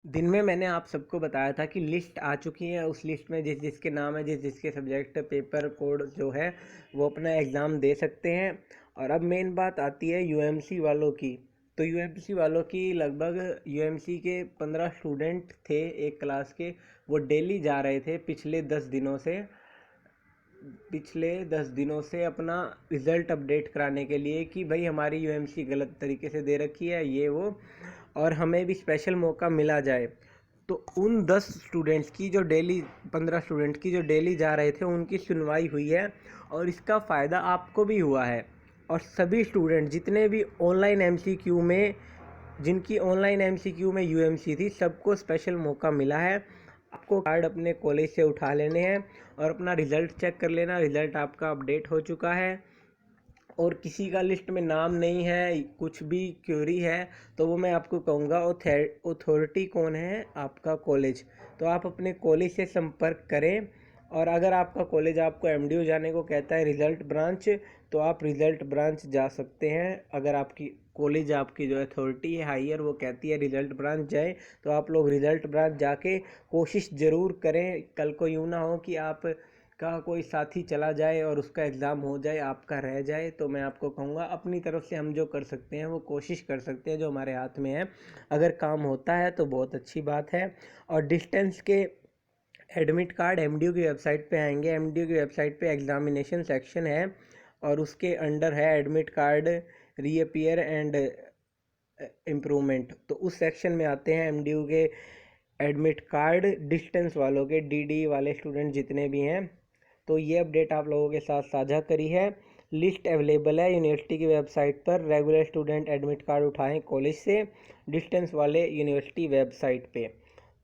दिन में मैंने आप सबको बताया था कि लिस्ट आ चुकी है। उस लिस्ट में जिस जिसके नाम है, जिस जिसके सब्जेक्ट पेपर कोड जो है वो अपना एग्ज़ाम दे सकते हैं। और अब मेन बात आती है यूएमसी वालों की। तो यूएमसी वालों की लगभग यूएमसी के 15 स्टूडेंट थे एक क्लास के। वो डेली जा रहे थे पिछले 10 दिनों से अपना रिज़ल्ट अपडेट कराने के लिए कि भाई हमारी यूएमसी गलत तरीके से दे रखी है ये वो, और हमें भी स्पेशल मौका मिला जाए। तो उन 15 स्टूडेंट की जो डेली जा रहे थे उनकी सुनवाई हुई है, और इसका फ़ायदा आपको भी हुआ है। और सभी स्टूडेंट जितने भी ऑनलाइन एमसीक्यू में जिनकी ऑनलाइन एमसीक्यू में यूएमसी थी, सबको स्पेशल मौका मिला है। आपको कार्ड अपने कॉलेज से उठा लेने हैं और अपना रिज़ल्ट चेक कर लेना। रिज़ल्ट आपका अपडेट हो चुका है, और किसी का लिस्ट में नाम नहीं है, कुछ भी क्वेरी है, तो वो मैं आपको कहूँगा अथॉरिटी कौन है, आपका कॉलेज। तो आप अपने कॉलेज से संपर्क करें। और अगर आपका कॉलेज आपको एमडीयू जाने को कहता है रिज़ल्ट ब्रांच, तो आप रिज़ल्ट ब्रांच जा सकते हैं। अगर आपकी कॉलेज आपकी जो अथॉरिटी है हायर वो कहती है रिज़ल्ट ब्रांच जाए, तो आप लोग रिज़ल्ट ब्रांच जाके कोशिश ज़रूर करें। कल को यूँ ना हो कि आप का कोई साथी चला जाए और उसका एग्ज़ाम हो जाए, आपका रह जाए। तो मैं आपको कहूँगा अपनी तरफ से हम जो कर सकते हैं वो कोशिश कर सकते हैं, जो हमारे हाथ में है। अगर काम होता है तो बहुत अच्छी बात है। और डिस्टेंस के एडमिट कार्ड एमडीयू की वेबसाइट पे आएंगे। एमडीयू की वेबसाइट पे एग्ज़ामिनेशन सेक्शन है, और उसके अंडर है admit card reappear and improvement. तो उस सेक्शन में आते हैं एमडीयू के एडमिट कार्ड डिस्टेंस वालों के, डीडी वाले स्टूडेंट जितने भी हैं। तो ये अपडेट आप लोगों के साथ साझा करी है। लिस्ट अवेलेबल है यूनिवर्सिटी की वेबसाइट पर। रेगुलर स्टूडेंट एडमिट कार्ड उठाएं कॉलेज से, डिस्टेंस वाले यूनिवर्सिटी वेबसाइट पे।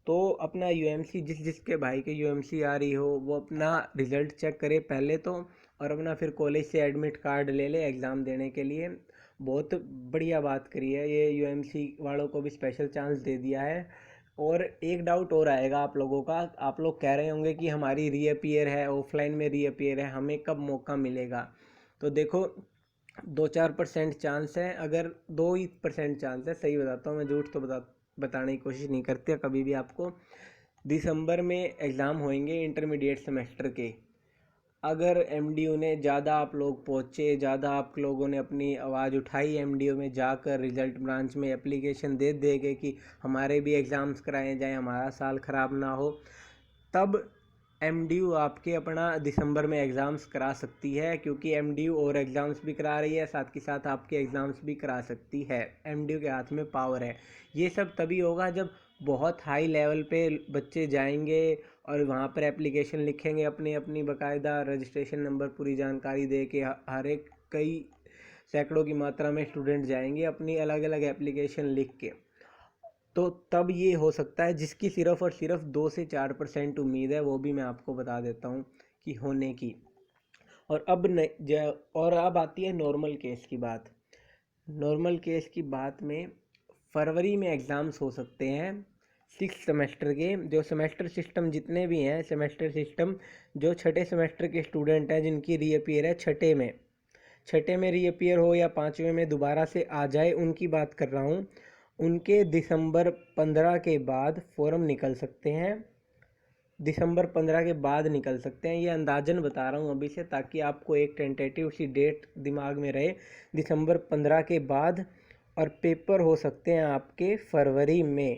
तो अपना यूएमसी जिस जिसके भाई के यूएमसी आ रही हो वो अपना रिज़ल्ट चेक करे पहले तो, और अपना फिर कॉलेज से एडमिट कार्ड ले ले एग्ज़ाम देने के लिए। बहुत बढ़िया बात करी है, ये यूएमसी वालों को भी स्पेशल चांस दे दिया है। और एक डाउट और आएगा आप लोगों का। आप लोग कह रहे होंगे कि हमारी रीअपियर है, ऑफलाइन में रीअपियर है, हमें कब मौका मिलेगा। तो देखो, 2-4% चांस है, अगर 2% चांस है, सही बताता हूँ मैं, झूठ तो बताने की कोशिश नहीं करते कभी भी आपको। दिसंबर में एग्ज़ाम होंगे इंटरमीडिएट सेमेस्टर के। अगर एमडीयू ने ज़्यादा आप लोग पहुँचे, ज़्यादा आप लोगों ने अपनी आवाज़ उठाई एमडीयू में जाकर, रिज़ल्ट ब्रांच में एप्लीकेशन दे देंगे कि हमारे भी एग्ज़ाम्स कराए जाएं, हमारा साल ख़राब ना हो, तब एमडीयू आपके अपना दिसंबर में एग्ज़ाम्स करा सकती है। क्योंकि एमडीयू और एग्ज़ाम्स भी करा रही है, साथ के साथ आपके एग्ज़ाम्स भी करा सकती है। एमडीयू के हाथ में पावर है। ये सब तभी होगा जब बहुत हाई लेवल पे बच्चे जाएंगे और वहाँ पर एप्लीकेशन लिखेंगे, अपनी अपनी बाकायदा रजिस्ट्रेशन नंबर पूरी जानकारी दे के। हर एक कई सैकड़ों की मात्रा में स्टूडेंट जाएंगे अपनी अलग अलग एप्लीकेशन लिख के। तो तब ये हो सकता है, जिसकी सिर्फ और सिर्फ 2 से 4% उम्मीद है, वो भी मैं आपको बता देता हूँ कि होने की। और और अब आती है नॉर्मल केस की बात। नॉर्मल केस की बात में फरवरी में एग्ज़ाम्स हो सकते हैं 6 सेमेस्टर के। जो सेमेस्टर सिस्टम जितने भी हैं, सेमेस्टर सिस्टम जो छठे सेमेस्टर के स्टूडेंट हैं जिनकी रीअपियर है छठे में रीअपियर हो या 5वें में दोबारा से आ जाए, उनकी बात कर रहा हूँ। उनके दिसंबर 15 के बाद फॉर्म निकल सकते हैं। दिसंबर 15 के बाद निकल सकते हैं, ये अंदाजन बता रहा हूँ अभी से, ताकि आपको एक टेंटेटिव सी डेट दिमाग में रहे, दिसंबर 15 के बाद। और पेपर हो सकते हैं आपके फरवरी में।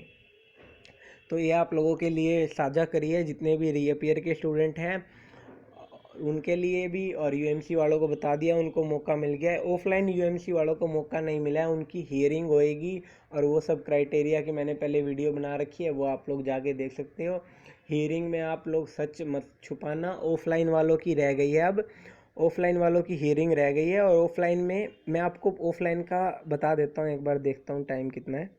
तो ये आप लोगों के लिए साझा करिए, जितने भी रीअपियर के स्टूडेंट हैं उनके लिए भी, और यूएमसी वालों को बता दिया, उनको मौका मिल गया है। ऑफलाइन यूएमसी वालों को मौका नहीं मिला है, उनकी हियरिंग होएगी, और वो सब क्राइटेरिया की मैंने पहले वीडियो बना रखी है, वो आप लोग जाके देख सकते हो। हियरिंग में आप लोग सच मत छुपाना। ऑफलाइन वालों की रह गई है अब, ऑफलाइन वालों की हियरिंग रह गई है। और ऑफलाइन में मैं आपको ऑफलाइन का बता देता हूँ, एक बार देखता हूँ टाइम कितना है।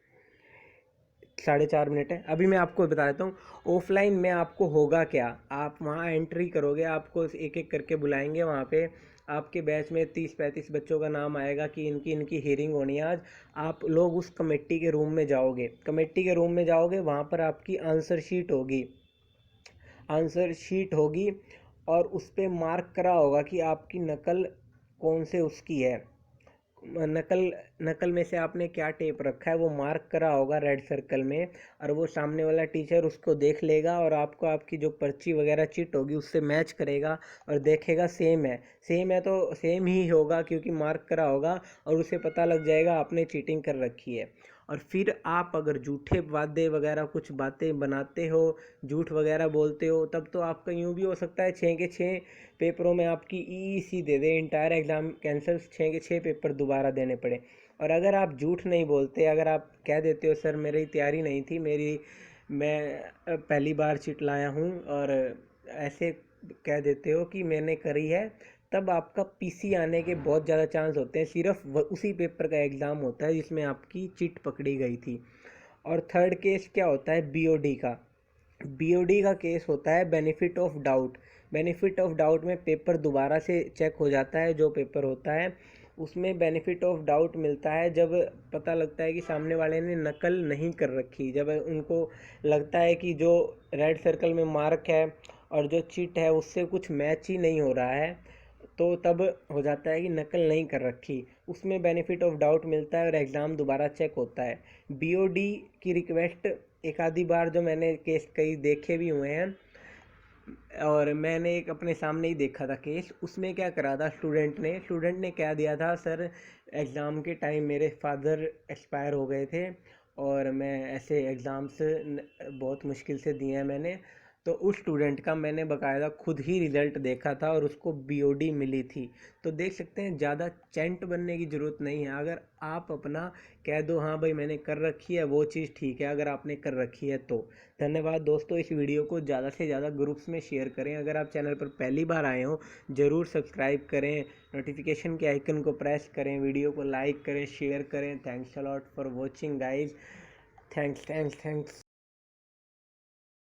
4:30 है। अभी मैं आपको बता देता हूँ ऑफलाइन में आपको होगा क्या। आप वहाँ एंट्री करोगे, आपको एक एक करके बुलाएंगे। वहाँ पे आपके बैच में 30-35 बच्चों का नाम आएगा कि इनकी इनकी हियरिंग होनी है आज। आप लोग उस कमेटी के रूम में जाओगे, वहाँ पर आपकी आंसर शीट होगी, और उस पर मार्क करा होगा कि आपकी नकल कौन से उसकी है, नकल नकल में से आपने क्या टेप रखा है वो मार्क करा होगा रेड सर्कल में, और वो सामने वाला टीचर उसको देख लेगा और आपको आपकी जो पर्ची वगैरह चिट होगी उससे मैच करेगा और देखेगा सेम है तो सेम ही होगा क्योंकि मार्क करा होगा, और उसे पता लग जाएगा आपने चीटिंग कर रखी है। और फिर आप अगर झूठे वादे वगैरह कुछ बातें बनाते हो, झूठ वगैरह बोलते हो, तब तो आपका यूँ भी हो सकता है 6 के 6 पेपरों में आपकी ईईसी दे दे, इंटायर एग्ज़ाम कैंसिल, 6 के 6 पेपर दोबारा देने पड़े। और अगर आप झूठ नहीं बोलते, अगर आप कह देते हो सर मेरी तैयारी नहीं थी, मैं पहली बार चिट लाया हूँ, और ऐसे कह देते हो कि मैंने करी है, तब आपका पीसी आने के बहुत ज़्यादा चांस होते हैं। सिर्फ उसी पेपर का एग्ज़ाम होता है जिसमें आपकी चिट पकड़ी गई थी। और थर्ड केस क्या होता है, बीओडी का। बीओडी का केस होता है benefit of doubt. Benefit of doubt में पेपर दोबारा से चेक हो जाता है, जो पेपर होता है उसमें बेनिफिट ऑफ डाउट मिलता है जब पता लगता है कि सामने वाले ने नकल नहीं कर रखी, जब उनको लगता है कि जो रेड सर्कल में मार्क है और जो चिट है उससे कुछ मैच ही नहीं हो रहा है, तो तब हो जाता है कि नकल नहीं कर रखी, उसमें बेनिफिट ऑफ डाउट मिलता है और एग्ज़ाम दोबारा चेक होता है। बीओडी की रिक्वेस्ट एक आधी बार जो मैंने केस कई देखे भी हुए हैं, और मैंने एक अपने सामने ही देखा था केस, उसमें क्या करा था स्टूडेंट ने क्या दिया था, सर एग्ज़ाम के टाइम मेरे फादर एक्सपायर हो गए थे और मैं ऐसे एग्ज़ाम्स बहुत मुश्किल से दिए हैं मैंने, तो उस स्टूडेंट का मैंने बकायदा खुद ही रिज़ल्ट देखा था और उसको बीओडी मिली थी। तो देख सकते हैं ज़्यादा चैंट बनने की ज़रूरत नहीं है, अगर आप अपना कह दो हाँ भाई मैंने कर रखी है वो चीज़ ठीक है, अगर आपने कर रखी है तो। धन्यवाद दोस्तों, इस वीडियो को ज़्यादा से ज़्यादा ग्रुप्स में शेयर करें। अगर आप चैनल पर पहली बार आए हो ज़रूर सब्सक्राइब करें, नोटिफिकेशन के आइकन को प्रेस करें, वीडियो को लाइक करें, शेयर करें। Thanks a lot for watching guys. Thanks.